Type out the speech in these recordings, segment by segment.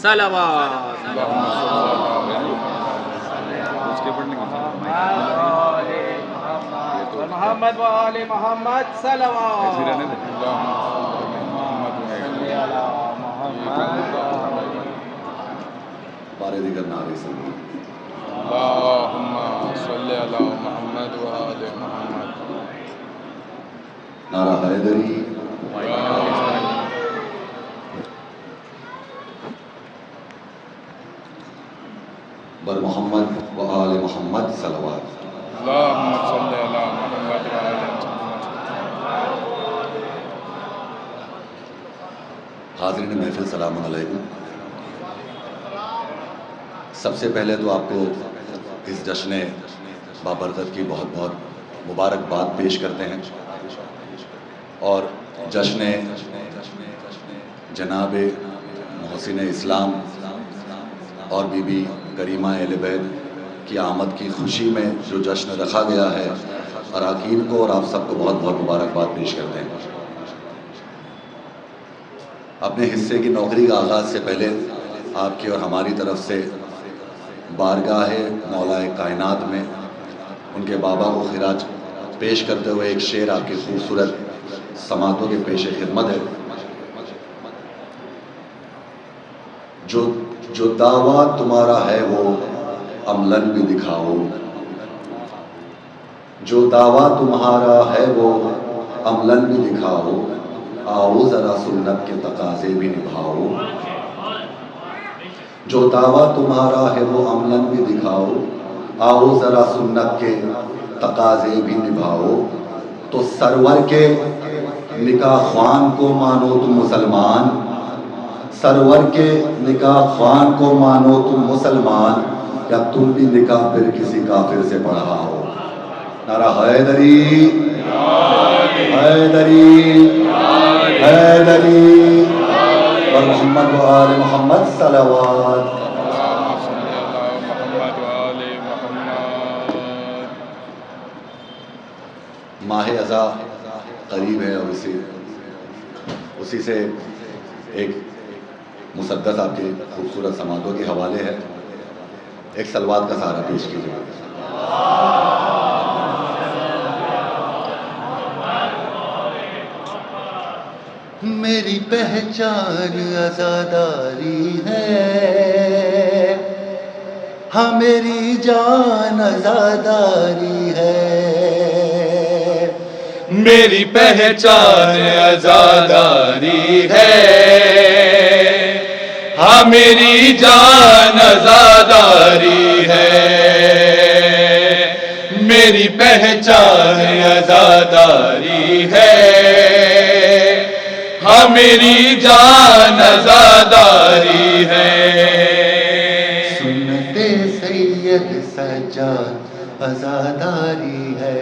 صلوات محمد و آل محمد صلوات بارے دیگر نعرے سے اللہم صلی علی محمد و آل محمد. نعرہ حیدری، بر محمد و آل محمد صلوات. اللہم صلی علی محمد و آل محمد. حاضرین محفل سلام علیکم. سب سے پہلے تو آپ کو اس جشن بابرکت کی بہت بہت مبارکباد پیش کرتے ہیں، اور جشن جناب محسن اسلام اور بی بی کریمہ اہل بیت کی آمد کی خوشی میں جو جشن رکھا گیا ہے، اراکین کو اور آپ سب کو بہت بہت مبارکباد پیش کرتے ہیں. اپنے حصے کی نوکری کا آغاز سے پہلے آپ کی اور ہماری طرف سے بارگاہ مولا کائنات میں ان کے بابا کو خراج پیش کرتے ہوئے ایک شعر آپ کی خوبصورت سماعتوں کے پیش خدمت ہے. جو دعویٰ تمہارا ہے وہ عملاً بھی دکھاؤ، جو دعویٰ تمہارا ہے وہ عملاً بھی دکھاؤ، آؤ ذرا سنت کے تقاضے بھی نبھاؤ. جو دعویٰ تمہارا ہے وہ عملاً بھی دکھاؤ، آؤ ذرا سنت کے تقاضے بھی نبھاؤ. تو سرور کے نکاح خوان کو مانو تم مسلمان، سرور کے نکاح خوان کو مانو تم مسلمان، یا تم بھی نکاح پھر کسی کافر سے پڑھا ہو. نعرہ حیدری، حیدری، حیدری، اور محمد و آل محمد صلوات. اللہم صلی علی محمد و آل محمد. ماہ اذا قریب ہے، اور اسی سے ایک مسدس آپ کے خوبصورت سماعتوں کے حوالے ہے. ایک سلوات کا سہارا پیش کیجیے. میری پہچان عزاداری ہے، ہاں میری جان عزاداری ہے. میری پہچان عزاداری ہے، ہاں میری جان عزاداری ہے. میری پہچان عزاداری ہے، ہاں میری جان عزاداری ہے. سنت سید سجاد عزاداری ہے،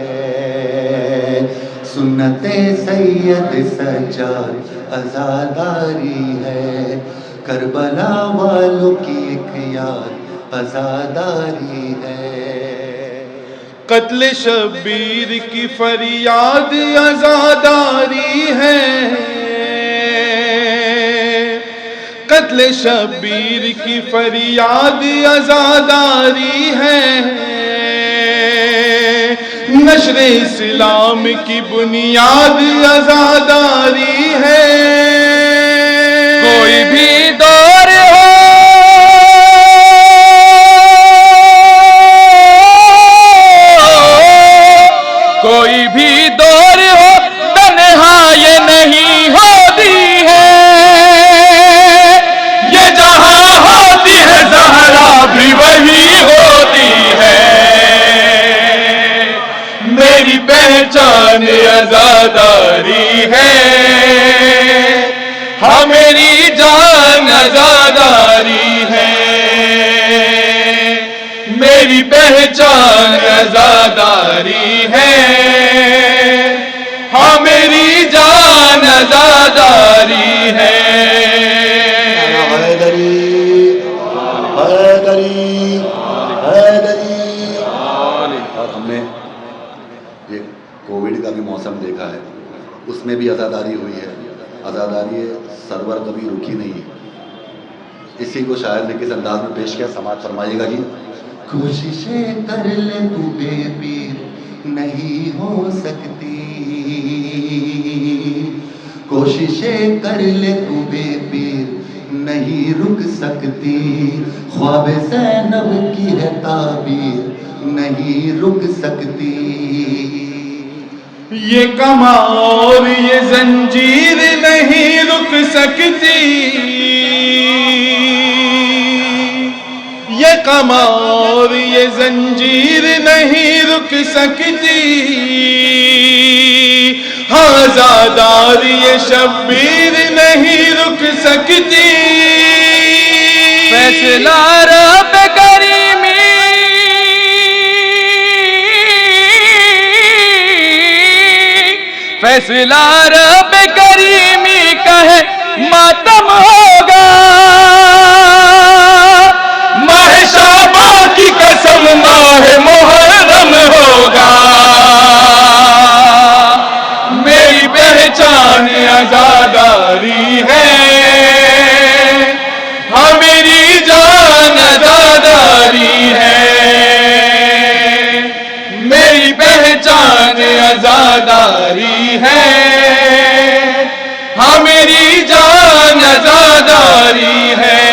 سنت سید سجاد عزاداری ہے. کربلا والوں کی ایک یاد عزاداری ہے. قتل شبیر کی فریاد عزاداری ہے، قتل شبیر کی فریاد عزاداری ہے. نشر اسلام کی بنیاد عزاداری ہے. کوئی بھی دور ہو، کوئی بھی دور ہو، تنہا یہ نہیں ہوتی ہے. یہ جہاں ہوتی ہے زہرا بھی وہی ہوتی ہے. میری پہچان عزاداری ہے، ہاں میری جان عزاداری ہے. میری پہچان عزاداری ہے، ہاں میری جان عزاداری ہے. حیدری، حیدری، حیدری. اور ہم نے یہ کووڈ کا بھی موسم دیکھا ہے، اس میں بھی عزاداری ہوئی ہے. عزاداری سرور کبھی رکی نہیں. اسی کو شاعر نے کس انداز میں پیش کیا، سماعت فرمائیے گا جی۔ کوششیں کر لے تو بے پیر نہیں ہو سکتی، کوششیں کر لے تو بے پیر نہیں رک سکتی، خواب زینب کی ہے تعبیر نہیں رک سکتی، یہ کمار یہ زنجیر نہیں رک سکتی، یہ کمار یہ زنجیر نہیں رک سکتی، ہاں زادار یہ شبیر نہیں رک سکتی، فیصلہ رب کریمی فیصلہ رب کریمی کا ہے ماتم ہوگا، ماہ شعباں کی قسم ماہ محرم ہوگا، میری پہچان عزاداری ہے، ہاں میری جان عزاداری ہے، میری پہچان عزاداری ہے، ہاں میری جان عزاداری ہے۔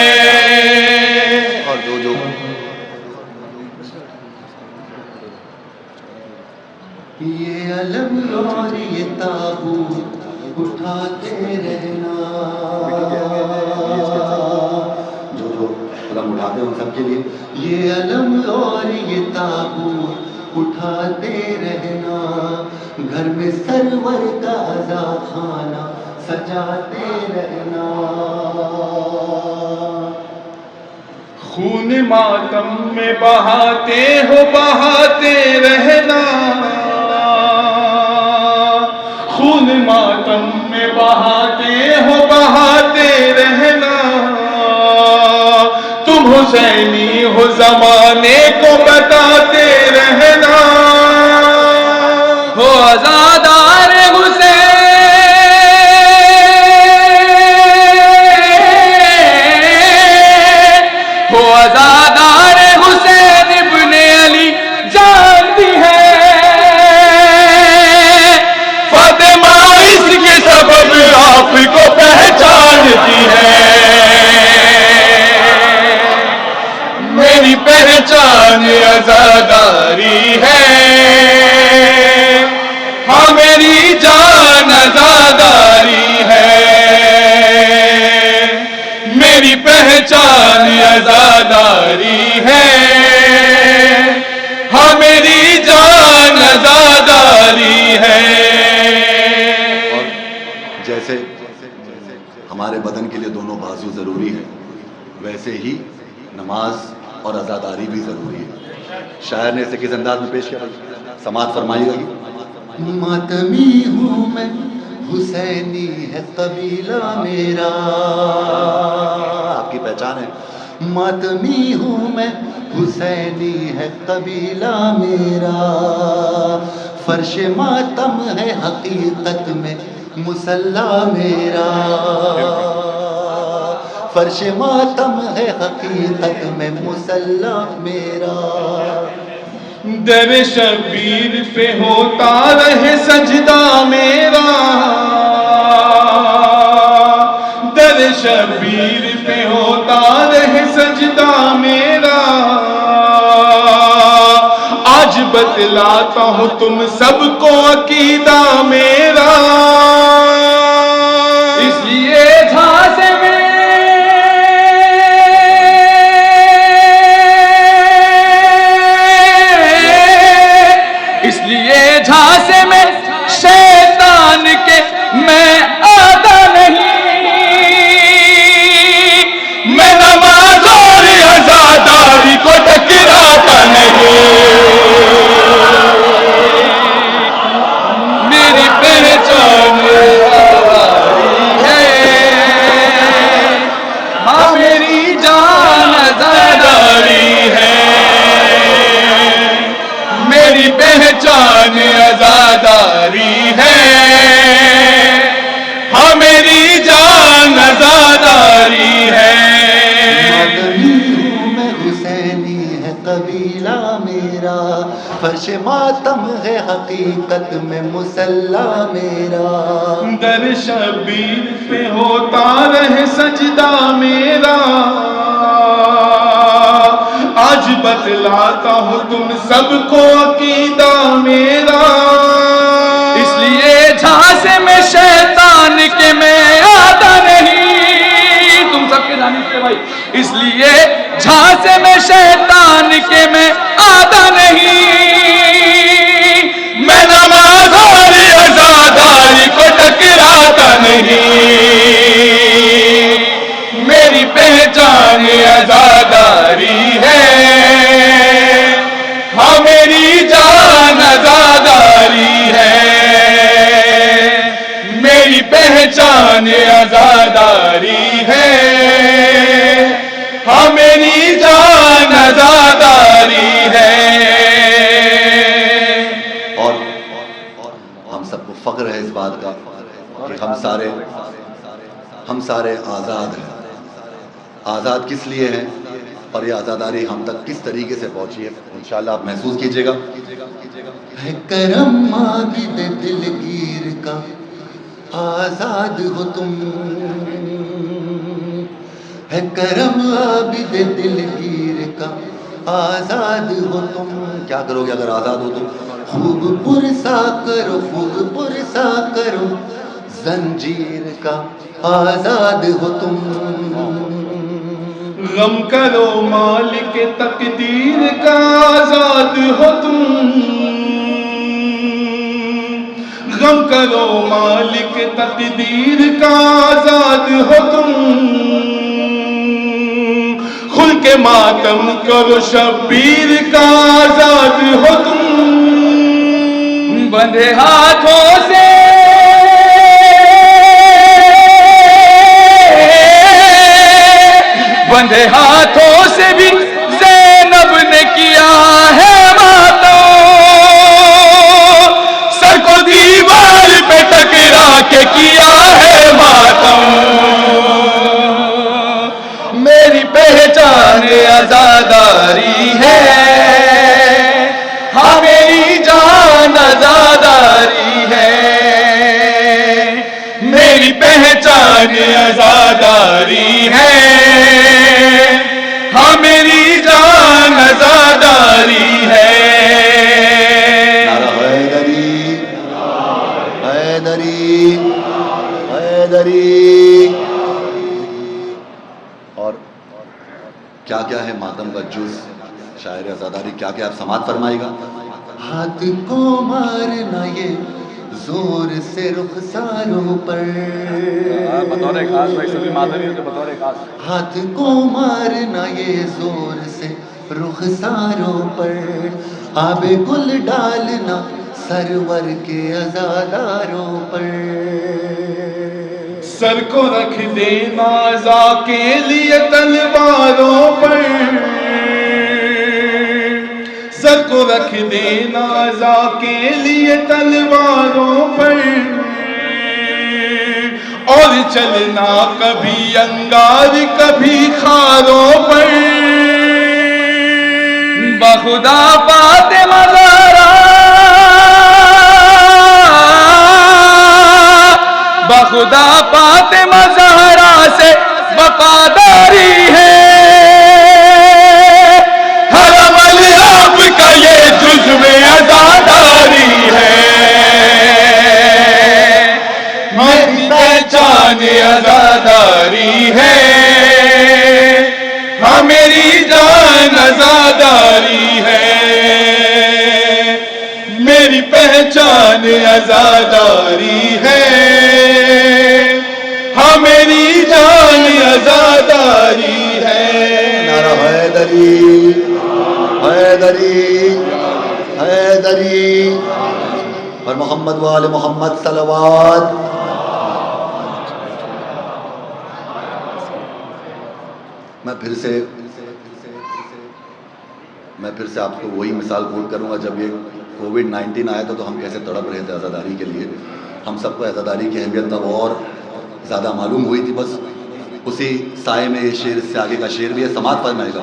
اور جو یہ علم اور یہ تابوت اٹھاتے رہنا، جو علم اٹھاتے ہیں ان سب کے لیے، یہ علم اور یہ تابوت اٹھاتے رہنا، گھر میں سرور کا آزاد خانہ سجاتے رہنا، خون ماتم میں بہاتے ہو بہاتے رہنا، خون ماتم میں بہاتے ہو بہاتے رہنا، تم حسینی ہو زمانے کو بتاتے رہنا، ہو عزادار حسین، ہو عزادار حسین ابن علی جانتی ہے، فاطمہ اس کے سبب آپ کو پہچانتی ہے، میری پہچان عزاداری ہے، ہاں میری جان عزاداری ہے، میری پہچان عزاداری ہے، ہاں میری جان عزاداری ہے۔ اور جیسے ہمارے بدن کے لیے دونوں بازو ضروری ہے، ویسے ہی نماز اور عزاداری بھی ضروری ہے۔ شاعر نے اسے کس انداز میں پیش کیا، سماعت فرمائیے گا۔ ماتمی ہوں میں حسینی ہے قبیلہ میرا، آپ کی پہچان ہے، ماتمی ہوں میں حسینی ہے قبیلہ میرا، فرش ماتم ہے حقیقت میں مصلی میرا، فرش ماتم ہے حقیقت میں مصلی میرا، در شبیر پہ ہوتا رہے سجدہ میرا، در شبیر پہ ہوتا رہے سجدہ میرا، آج بتلاتا ہوں تم سب کو عقیدہ میرا، اس لیے جھانسے میں جھانسے میں شیطان کے میں آتا نہیں، میں نماز اور عزاداری کو ٹکراتا نہیں، میری پہچان فرش ماتم ہے حقیقت میں مصلا میرا، در شبیر پہ ہوتا رہے سجدہ میرا، آج بتلاتا ہوں تم سب کو عقیدہ میرا، اس لیے جھانسے میں شیطان کے میں آتا نہیں، تم سب کے جانب سے بھائی، اس لیے جھانسے میں شیطان کے میں آتا نہیں، میں نماز اور عزاداری کو ٹکراتا نہیں، میری پہچان عزاداری ہے، ہاں میری جان عزاداری ہے، میری پہچان عزاداری ہے، ہاں میری جان عزاداری ہے۔ اور ہم سب کو فخر ہے اس بات کا کہ ہم سارے آزاد ہیں۔ آزاد کس لیے ہیں اور یہ آزاداری ہم تک کس طریقے سے پہنچی ہے، انشاءاللہ آپ محسوس کیجئے گا۔ ہے کرم عابد دلگیر کا آزاد ہو تم، ہے کرم عابد دلگیر کا آزاد ہو تم، کیا کرو گے اگر آزاد ہو تم؟ خوب پرسا کرو، خوب پرسا کرو زنجیر کا آزاد ہو تم، غم کرو مالک تقدیر کا آزاد ہو تم، غم کرو مالک تقدیر کا آزاد ہو تم، کھل کے ماتم کرو شبیر کا آزاد ہو تم، بندھے ہاتھوں سے بندھے ہاتھوں سے بھی زینب نے کیا ہے ماتم، سر کو دیوار پہ ٹکرا کے کیا ہے ماتم، میری پہچان عزاداری ہے، ہاں میری جان عزاداری ہے، میری پہچان عزاداری ہے، ہاں میری جان عزاداری ہے۔ نعرہ حیدری، حیدری، حیدری۔ اور کیا کیا ہے ماتم کا جز شاعر عزاداری، کیا کیا آپ سماعت فرمائے گا؟ ہاتھ کو مارنا یہ زور سے رخساروں پر، بطور خاص بھائی سبھی مادری ہوتے بطور خاص، ہاتھ کو مارنا یہ زور سے رخساروں پر، آب گل ڈالنا سرور کے عزاداروں پر، سر کو رکھ دینا عزا کے لیے تلواروں پر، سر کو رکھ دینا عزا کے لیے تلواروں پر، اور چلنا کبھی انگار کبھی خاروں پر، بخدا فاطمہ زہرا، بخدا فاطمہ زہرا سے وفاداری ہے، ہر عمل آپ کا یہ جزو عزاداری ہے، میری پہچان عزاداری ہے، ہاں میری جان عزاداری ہے، میری پہچان عزاداری ہے، ہاں میری جان عزاداری ہے۔ نعرہ حیدری، حیدری، حیدری، اور محمد وآل محمد صلوات۔ میں پھر سے آپ کو وہی مثال کوٹ کروں گا، جب یہ کووڈ-19 آیا تھا تو ہم کیسے تڑپ رہے تھے عزاداری کے لیے، ہم سب کو عزاداری کی اہمیت تب اور زیادہ معلوم ہوئی تھی۔ بس اسی سائے میں یہ شعر، اس سے آگے کا شعر بھی ہے، سماعت فرمائے گا۔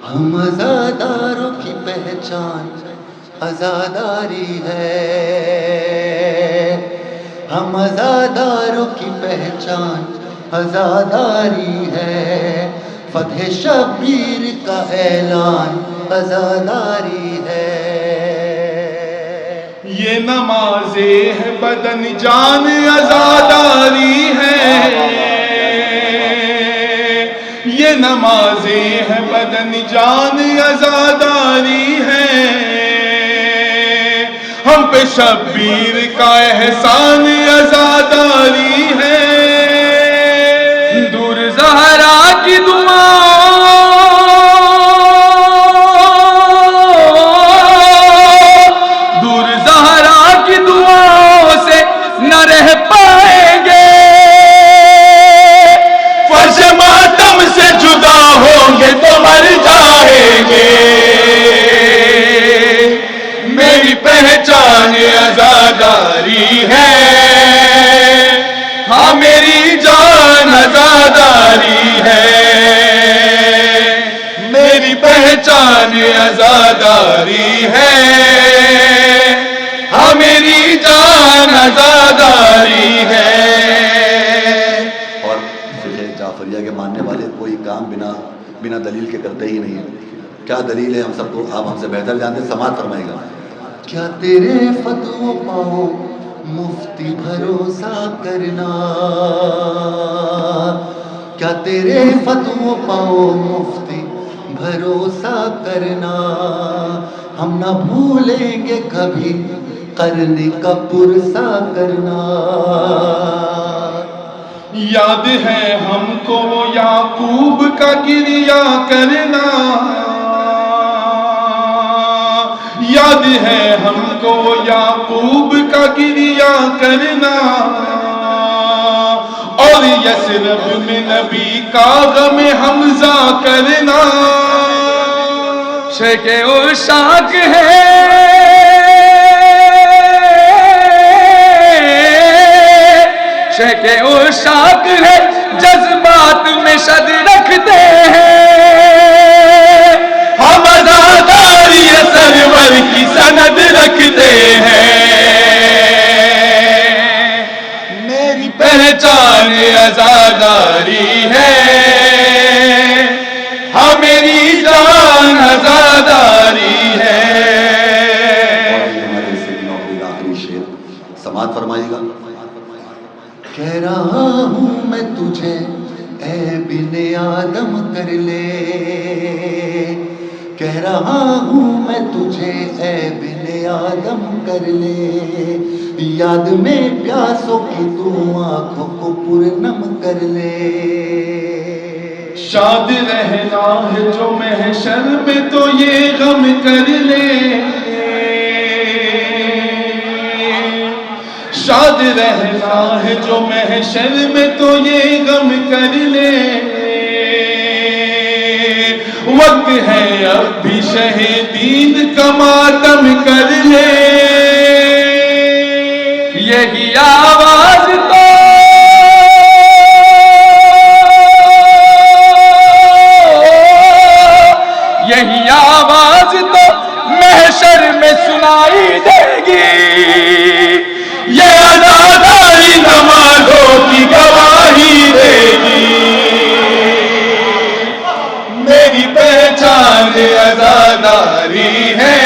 ہم عزاداروں کی پہچان عزاداری ہے، ہم عزاداروں کی پہچان عزاداری ہے، فتح شبیر کا اعلان عزاداری ہے۔ یہ نمازیں ہے بدن جان عزاداری ہے، یہ نمازیں ہے بدن جان عزاداری ہے، ہم پہ شبیر کا احسان عزاداری ہے۔ دور زہرا کی دعا نہ رہ پائیں گے، فرش ماتم سے جدا ہوں گے تو مر جائیں گے، میری پہچان عزاداری ہے، ہاں میری جان عزاداری ہے، میری پہچان عزاداری ہے، ہاں میری جان عزاداری ہے۔ اور فقہ جعفریہ کے ماننے والے کوئی کام بنا دلیل کے کرتے ہی نہیں ہیں۔ کیا دلیل ہے ہم سب کو آپ ہم سے بہتر جانتے ہیں، سماعت فرمائے گا۔ کیا تیرے فتووں پاؤ مفتی بھروسہ کرنا، کیا تیرے فتووں پاؤ مفتی بھروسہ کرنا، ہم نہ بھولیں گے کبھی قرن کا پرسہ کرنا۔ یاد ہے ہم کو یعقوب کا گریہ کرنا، یاد ہے ہم کو یعقوب کا گریہ کرنا، اور یثرب میں نبی کا غم حمزہ کرنا۔ شیخ عشاق ہے شیخ عشاق ہے، جذبات میں شد رکھتے ہیں، ہم عزاداری سرور کی سند رکھتے ہیں، میری پہچان عزاداری ہے، ہاں میری جان عزاداری ہے۔ ہمارے حصے کی نوکری کا آخری شعر سماعت فرمائیے گا۔ کہہ رہا ہوں میں تجھے اے بن آدم کر لے، کہہ رہا ہوں میں تجھے اے بن آدم کر لے، یاد میں پیاسوں کی تو آنکھوں کو پرنم کر لے۔ شاد رہنا ہے جو محشر میں تو یہ غم کر لے، شاد رہنا ہے جو محشر میں تو یہ غم کر لے، وقت ہے اب بھی شہیدین کا ماتم کر لے، یہی آواز تو یہی آواز تو محشر میں سنائی دے گی، یہ عزاداری نمازوں کی گواہی دے گی، میری پہچان عزاداری ہے،